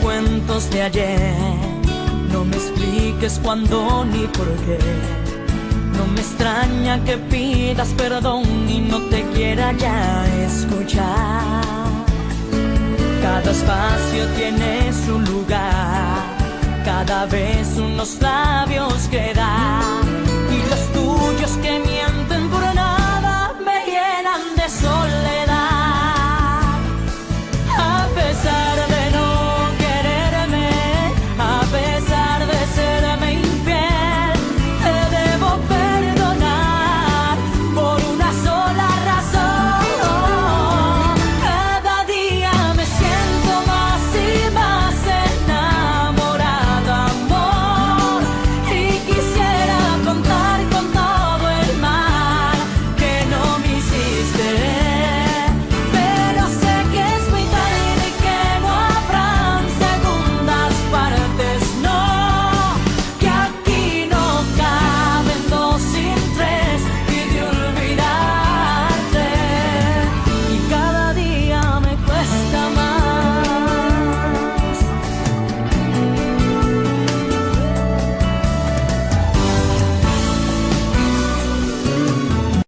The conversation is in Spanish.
cuentos de ayer. No me expliques cuándo ni por qué. No me extraña que pidas perdón y no te quiera ya escuchar. Cada espacio tiene su lugar, cada vez unos labios